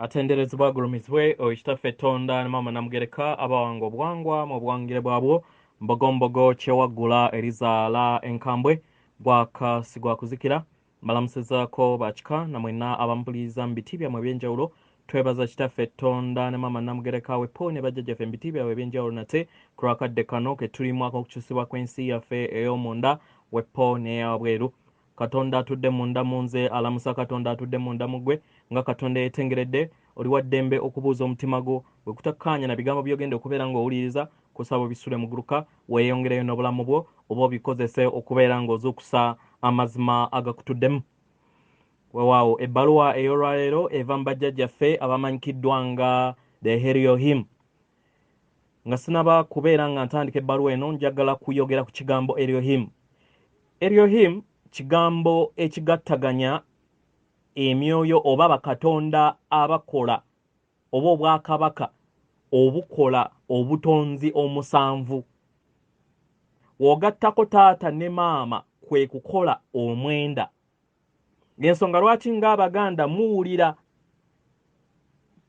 atenderezebwa agulumizibwe oyitaffe Tonda ne Mama Namugereka abawanga obwangwa mu bwangire bwabwo mbogombogo kyewaggula erizaala enkambwe gwakasigwa kuzikira mbalamusizaako bakika namwenna abampuliriza mu biti byammwe ebyenjawulo twebaza kitaffe Tonda ne Mama Namugereka wepo ne bajjajjaffe mu biti byabwe ebyenjawulo nate ku lwakadde kano ke tulimu ak'okukyusibwa kw'ensi yaffe ey'omunda wepo n'eyabweru. Katonda atudde munda munze alamusa Katonda atudde munda mugwe nga Katonda yetengeredde oli waddembe okubuuza omutima gwo bwe kutakkaanya na bigambo byogenda okubeera ng'owuliriza kusaba bisule muguluka weeyongereyo n'obulamu bwo oba obikozese okubeera ng'ozuukusa amazima agakutuddemu. Weewaawo ebbaluwa ey'olwaleero eva mu bajjajjaffe abamanyikiddwa nga the Elohim. Nga sinaba kubeera nga ntandika ebbaluwa eno njagala kuyogera ku kigambo Elohim. Elohim kigambo ekigattaganya emyoyo oba bakatonda abakola oba obwakabaka obukola obutonzi omusanvu. W'ogattako taata ne maama kwe kukola omwenda. Ng'ensonga lwaki ng'Abaganda muwulira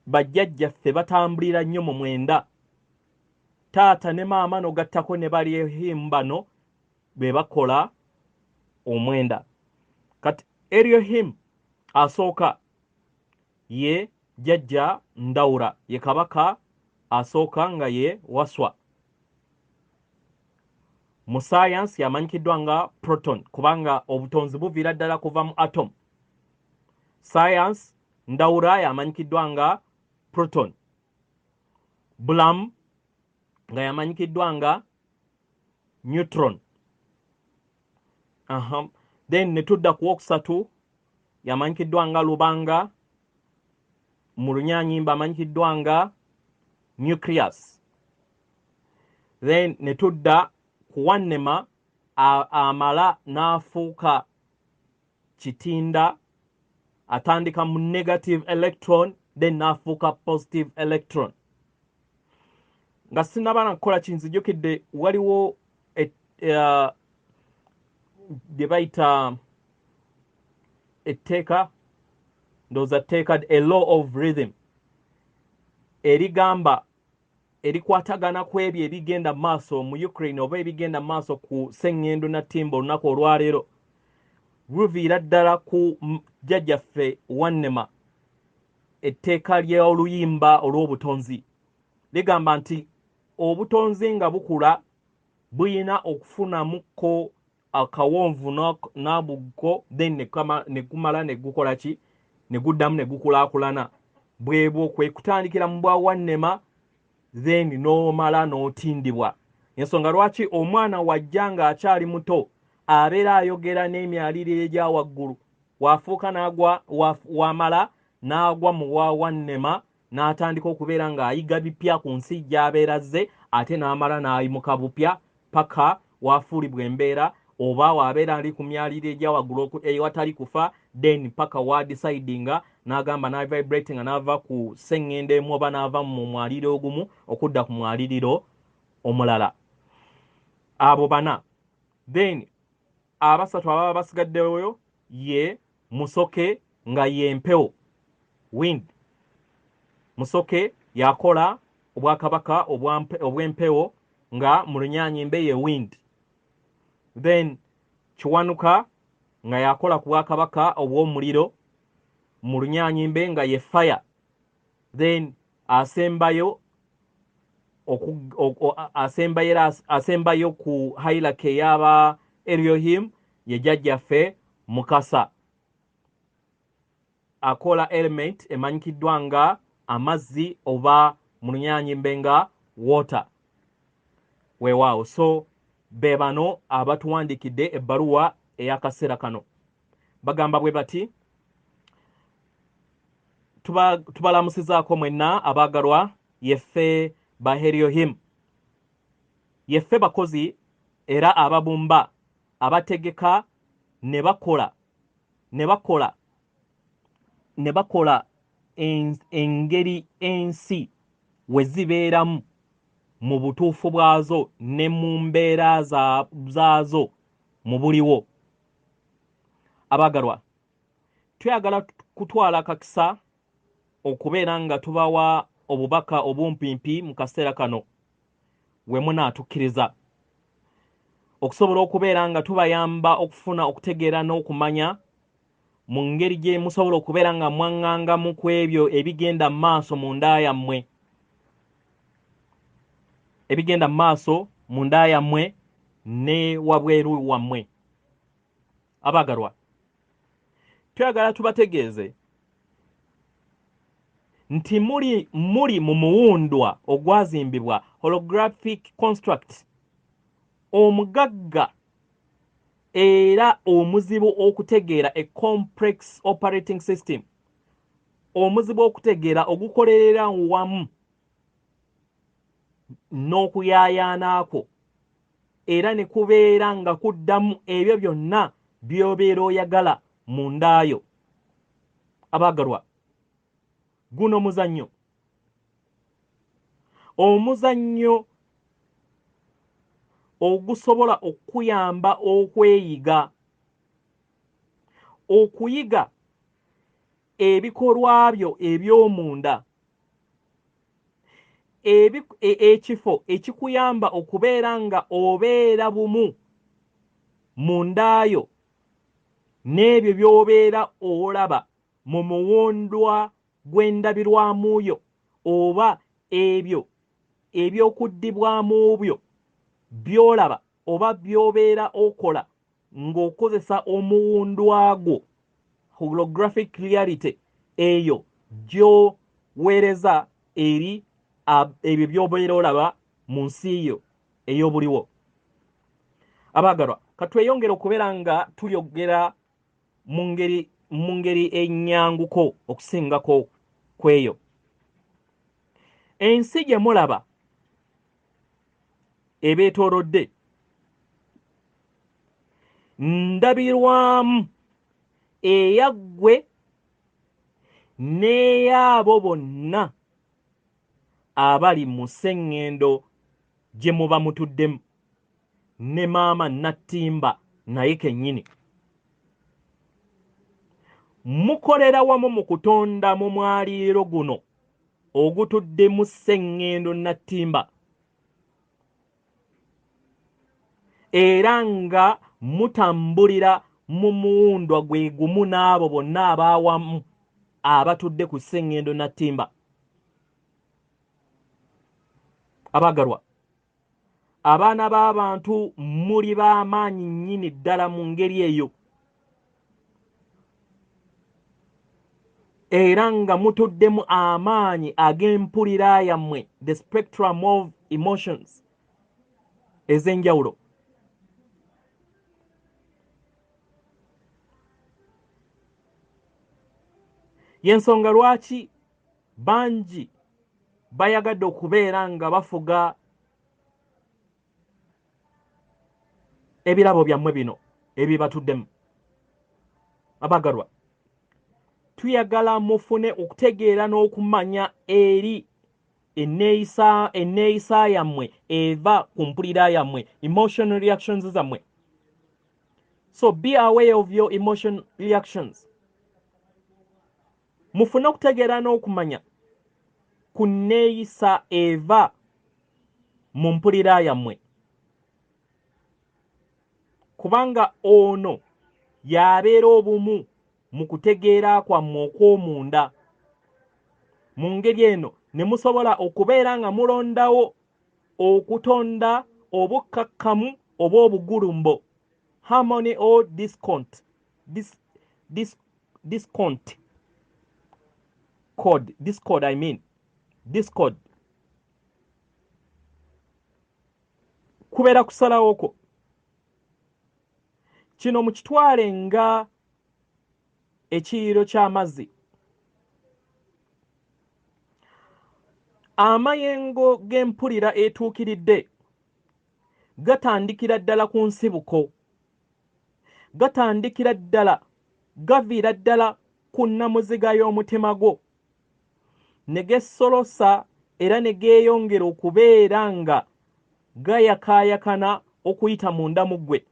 bajjajjaffe batambulira nnyo mu mwenda. Taata ne maama n'ogattako ne bali Elohim bano be bakola omwenda. Kati Elohim asooka ye jjajja Ndawula ye Kabaka asooka nga ye Waswa. Mu science yamanyikiddwa nga proton kubanga obutonzi buviira ddala kuva mu atom. Science Ndawula yamanyikiddwa nga proton. Bulamu nga yamanyikiddwa nga neutron. Then ne tudda ku wokusatu yamanyikiddwa nga lubanga, mu lunyaanyimba amanyikiddwa nga nucleus. Then ne tudda ku wannema amala n'afuuka kitinda atandika mu negative electron then n'afuuka positive electron. Nga sinaba na kukola kinzijukidde waliwo gye bayita etteeka ndowooza tteeka a law of rhythm erigamba erikwatagana ku ebyo ebigenda maaso mu Ukraine oba ebigenda maaso ku Sseŋŋendo na Ttimba olunaku olwaleero luviira ddala ku jjajjaffe Wannema etteeka ly'oluyimba olw'obutonzi ligamba nti obutonzi nga bukula buyina okufunamuko akawonvu n'abuggo then ne gumala ne gukola ki ne guddamu ne gukulaakulana bwebwo kwe kutandikira mu bwa Wannema then n'omala n'otindibwa. Ensonga lwaki omwana wajja ng'akyali muto abeera ayogera n'emyaliriro egya waggulu waafuuka n'agwa wamala n'agwa mu bwa Wannema n'atandika okubeera ng'ayiga bipya ku nsi gy'abeera azze ate n'amala n'ayimuka bupya paka waafuulibwa embeera oba waabeera ali ku myaliriro egya waggulu ewatali kufa then paka wadecidinga n'agamba n'avibratinga n'ava ku sseŋŋendo emu oba n'ava mu mwaliriro ogumu okudda ku mwaliriro omulala. Abo bana. Then abasatu ababa basigaddeyo ye Musoke nga ye mpewo wind. Musoke yakola obwakabaka obw'empewo nga mu lunyaanyimbe ye wind. Then Kiwanuka nga yakola ku bwakabaka obw'omuliro mu lunyaanyimbe nga ye fire. Then asembayo ku hierarchy y'aba Elohim ye jjajjaffe Mukasa. Akola element emanyikiddwa nga amazzi oba mu lunyaanyimbe nga water. Weewaawo so be bano abatuwandikidde ebbaluwa ey'akaseera kano. Bagamba bwe bati tubalamusizaako mwenna abaagalwa yeffe ba Elohim. Yeffe bakozi era ababumba abategeka ne bakola engeri ensi we zibeeramu mu butuufu bwazo ne mu mbeera zaazo mu buliwo. Abaagalwa, tuyagala kutwala akakisa okubeera nga tubawa obubaka obumpimpi mu kaseera kano we munaatukkiriza okusobola okubeera nga tubayamba okufuna okutegeera n'okumanya mu ngeri gye musobola okubeera nga mwaŋŋangamu ku ebyo ebigenda mu maaso mu nda yammwe, ebigenda mu maaso mu nda yammwe ne wabweru wammwe. Abagalwa, twagala tubategeeze nti muli mu muwundwa ogwazimbibwa holographic construct omugagga era omuzibu okutegeera a complex operating system, omuzibu okutegeera ogukolerera wamu n'okuyaayaanaako era ne kubeera nga kuddamu ebyo byonna by'obeera oyagala mu ndaayo. Abagalwa, guno muzannyo, omuzannyo ogusobola okuyamba okweyiga, okuyiga ebikolwa byo eby'omunda, ekifo ekikuyamba okubeera nga obeera bumu mu ndaayo n'ebyo by'obeera olaba mu muwundwa gw'endabirwamu yo oba ebyo ebyokuddibwamu byo by'olaba oba by'obeera okola ng'okozesa omuwundwa gwo, holographic reality, eyo gy'oweereza eri ebyo by'obeera olaba mu nsi yo ey'obuliwo. Abaagalwa, katweyongere okubeera nga tulyogera mu ngeri ennyanguko okusingako kweyo. Ensi gye mulaba ebeetoolodde ndabirwamu eyaggwe n'ey'abo bonna abali mu sseŋŋendo gye muba mutuddemu, ne maama nattimba naye kennyini. Mukolera wamu mu kutonda mu mwaliiro guno ogutudde mu sseŋŋendo nattimba, era nga mutambulira mu muwundwa gwe gumu n'abo bonna abaawamu abatudde ku sseŋŋendo nattimba. Abaagalwa, abaana b'abantu muli b'amaanyi nnyini ddala mu ngeri eyo, era nga mutuddemu amaanyi ag'empulira yammwe, the spectrum of emotions ez'enjawulo. Y'ensonga lwaki bangi bayagadde okubeera nga bafuga ebirabo byammwe bino ebibatuddemu. Abaagalwa, tuyagala mufune okutegeera n'okumanya eri enneeyisa yammwe eva ku mpulira yammwe, emotional reactions zammwe. So be aware of your emotional reactions. Mufune okutegeera n'okumanya ku nneeyisa eva mu mpulira yammwe, kubanga ono y'abeera obumu mu kutegeera kwammwe okw'omunda. Mu ngeri eno ne musobola okubeera nga mulondawo okutonda obukkakkamu oba obugulumbo, harmony or discord, discord. Kubeera kusalawo kwo. Kino mukitwale nga ekiyiro ky'amazzi. Amayengo g'empulira etuukiridde gatandikira ddala ku nsibuko, gatandikira ddala, gaviira ddala ku nnamuziga y'omutima gwo, ne gesolosa era ne geeyongera okubeera nga gayakaayakana okuyita munda mu ggwe.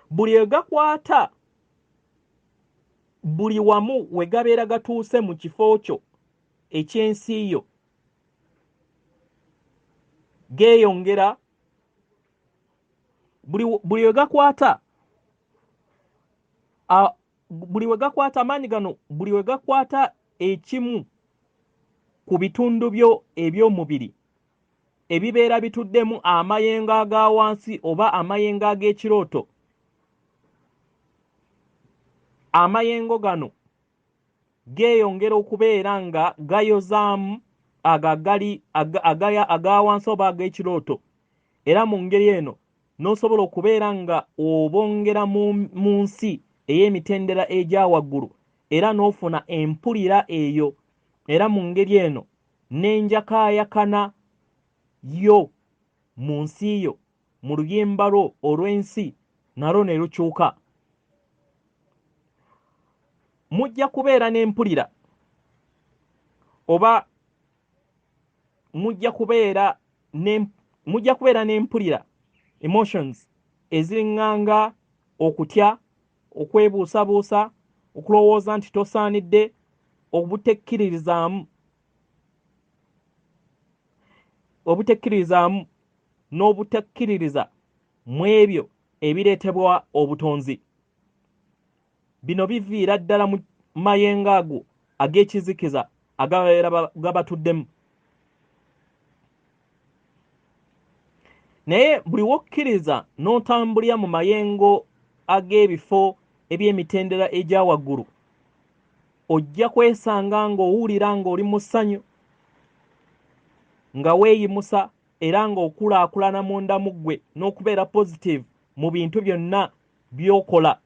Buli egakwata buli wamu we gabeera gatuuse mu kifo kyo ekyensi yo geeyongera buli we gakwata buli we gakwata amaanyi gano buli we gakwata ekimu ku bitundu byo eby'omubiri ebibeera bituddemu amayengo aga wansi oba amayengo ag'ekirooto, amayengo gano geeyongera okubeera nga gayozaamu aga wansi oba ag'ekirooto, era mu ngeri eno n'osobola okubeera nga obongera mu nsi ey'emitendera egya waggulu era n'ofuna empulira eyo, era mu ngeri eno n'enjakaayakana yo mu nsi yo mu luyimba lwo olw'ensi nalwo ne lukyuka. Mujja kubeera n'empulira oba mujja kubeera n'empulira emotions eziriŋŋanga okutya, okwebuusabuusa, okulowooza nti tosaanidde, obutekkiririzaamu n'obutekkiririza mu ebyo ebireetebwa obutonzi. Bino biviira ddala mu mayengo ago ag'ekizikiza agabeera gabatuddemu. Naye buli wokkiriza n'otambulira mu mayengo ag'ebifo eby'emitendera egya waggulu, ojja kwesanga ng'owulira ng'oli mu ssanyu, nga weeyimusa era ng'okulaakulana munda mu ggwe n'okubeera positive mu bintu byonna by'okola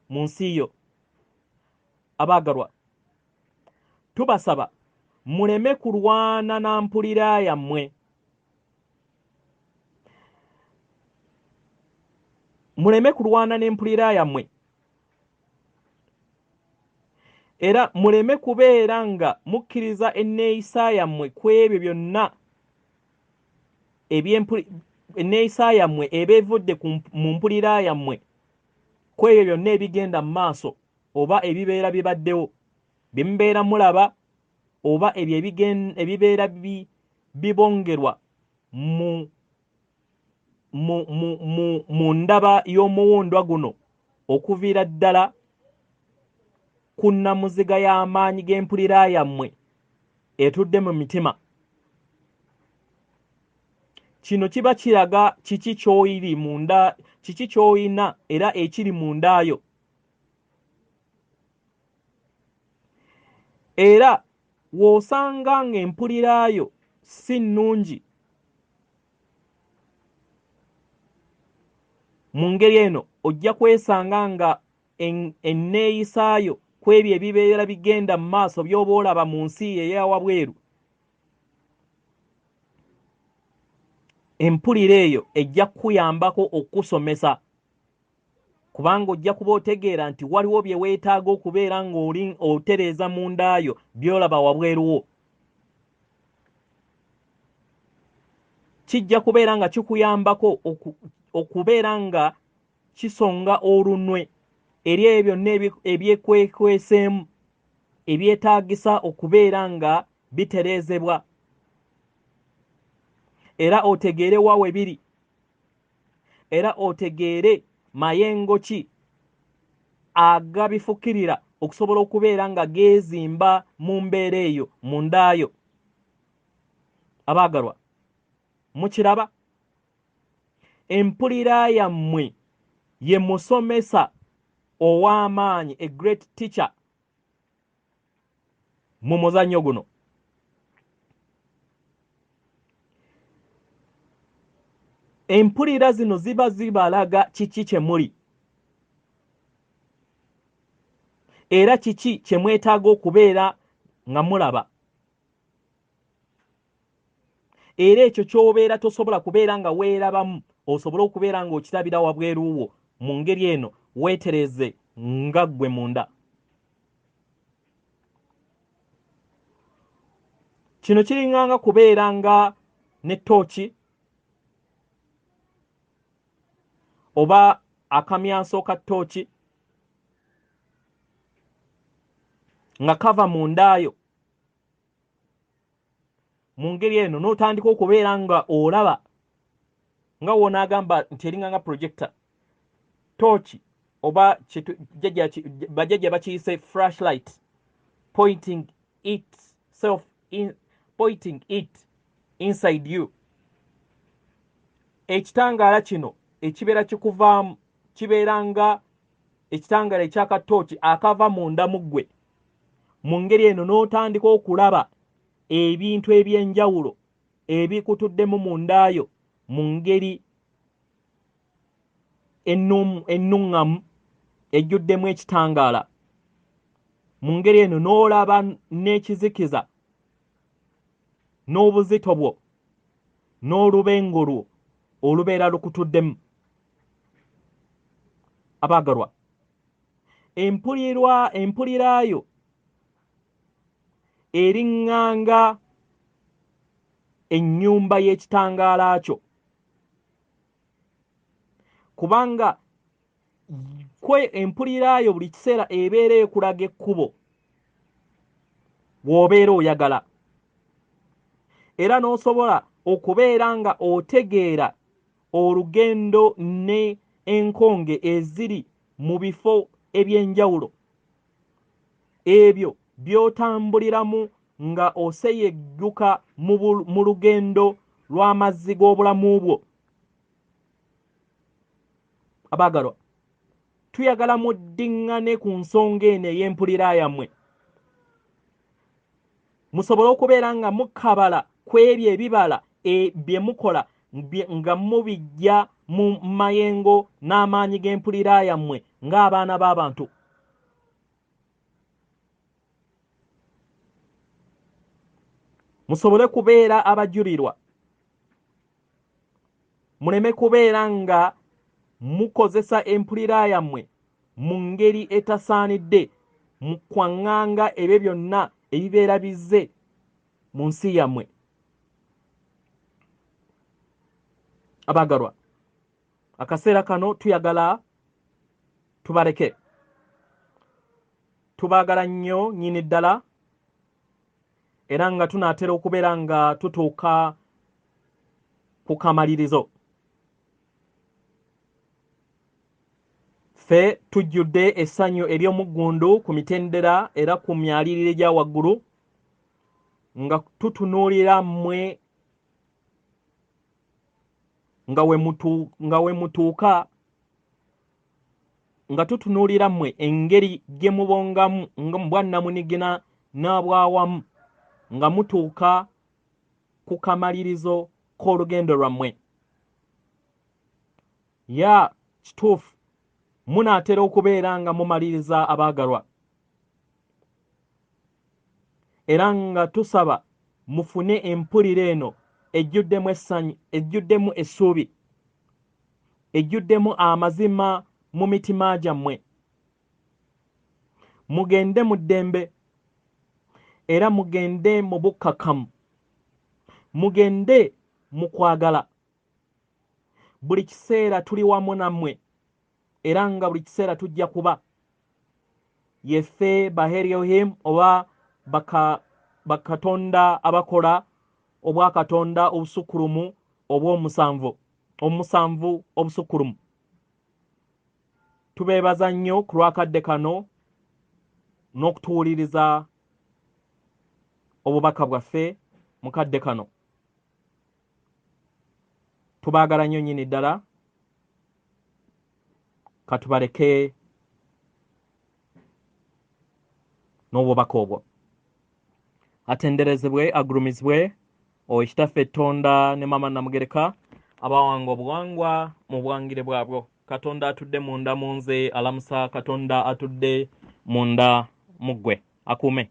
mu nsi yo. Abaagalwa, tubasaba muleme kulwana na mpulira yammwe. Muleme kulwana n'empulira yammwe, era muleme kubeera nga mukkiriza enneeyisa yammwe ku ebyo byonna enneeyisa yammwe eba evudde mu mpulira yammwe ku ebyo byonna ebigenda mu maaso oba ebibeera bibaddewo bye mubeera mulaba oba ebyo ebibeera bibongerwa mu ndaba y'omuwundwa guno okuviira ddala ku nnamuziga y'amaanyi g'empulira yammwe etudde mu mitima. Kino kiba kiraga kiki ky'oyiri munda, kiki ky'oyina era ekiri mundayo. Era w'osanga ng'empulirayo si nnungi, mu ngeri eno ojja kwesanga nga enneeyisaayo ku ebyo ebibeera bigenda mu maaso by'oba olaba mu nsi eya wabweru, empulira eyo ejja kukuyambako okukusomesa, kubanga ojja kuba otegeera nti waliwo bye weetaaga okubeera ng'oli otereeza mu ndaayo by'olaba wabweruwo. Kijja kubeera nga kikuyambako okubeera nga kisonga olunwe eri ebyo byonna ebyekwekweseemu ebyetaagisa okubeera nga bitereezebwa, era otegeere wa we biri, era otegeere mayengo ki agabifukirira okusobola okubeera nga geezimba mu mbeera eyo mundaayo. Abaagalwa, mukiraba? Empulira yammwe ye musomesa ow'amaanyi, a great teacher mu muzannyo guno. Empulira zino ziba zibalaga kiki kye muli era kiki kye mwetaaga okubeera nga mulaba, era ekyo ky'obeera tosobola kubeera nga weerabamu osobole okubeera ng'okirabira wabweruwo. Mu ngeri eno weetereze nga ggwe munda. Kino kiringanga kubeera nga ne ttooki oba akamyanso ka ttooki nga kava mundaayo mu ngeri eno n'otandika okubeera nga olaba nga wonaagamba nti eringa nga projector torch oba bajjajja bakiyise flashlight pointing it inside you. Ekitangaala kino ekibeera kikuvaamu kibeera nga ekitangaala ekyakatooki akava munda mu ggwe. Mu ngeri eno n'otandika okulaba ebintu eby'enjawulo ebikutuddemu mundaayo mu ngeri ennuŋŋamu ejjuddemu ekitangaala. Mu ngeri eno n'olaba n'ekizikiza n'obuzito bwo n'olubengo lwo olubeera lukutuddemu. Abaagalwa, empuliraayo eriŋŋanga ennyumba y'ekitangaala kyo, kubanga empuliraayo buli kiseera ebeera ekulaga ekkubo bw'obeera oyagala, era n'osobola okubeera nga otegeera olugendo ne enkonge eziri mu bifo eby'enjawulo ebyo by'otambuliramu nga oseyegguka mu lugendo lw'amazzi g'obulamu bwo. Abaagalwa, tuyagala muddiŋŋane ku nsonga eno ey'empulira yammwe, musobole okubeera nga mukabala ku ebyo ebibala bye mukola nga mubijja mu mayengo n'amaanyi g'empulira yammwe ng'abaana b'abantu. Musobole kubeera abajulirwa, muleme kubeera nga mukozesa empulira yammwe mu ngeri etasaanidde mu kwaŋŋanga ebyo byonna ebibeera bizze mu nsi yammwe. Abaagalwa, akaseera kano tuyagala tubaleke. Tubaagala nnyo nnyini ddala, era nga tunaatera okubeera nga tutuuka ku kamalirizo. Ffe tujjudde essanyu ery'omuggundu ku mitendera era ku myaliriro egya waggulu, nga tutunuulira mmwe nga we mutuuka, nga tutunuulira mmwe engeri gye mubongamu nga mu bwannamunigina n'abwawamu nga mutuuka ku kamalirizo k'olugendo lwammwe. Kituufu munaatera okubeera nga mumaliriza, abaagalwa, era nga tusaba mufune empulira eno ejjuddemu essanyu, ejjuddemu essuubi, ejjuddemu amazima mu mitima gyammwe. Mugende mu ddembe era mugende mu bukkakkamu, mugende mu kwagala. Buli kiseera tuli wamu nammwe, era nga buli kiseera tujja kuba yeffe ba Elohim oba bakatonda abakola obwakatonda obusukulumu omusanvu obusukulumu. Tubeebaza nnyo ku lwakadde kano n'okutuwuliriza obubaka bwaffe mu kadde kano. Tubaagala nnyo nnyini ddala, katubaleke n'obubaka obwo. Atenderezebwe, agulumizibwe Ekitaffe Ettonda ne Maama Namugereka abawanga obuwangwa mu bwangire bwabwo. Katonda atudde munda mu nze alamusa, Katonda atudde munda mu ggwe akuume.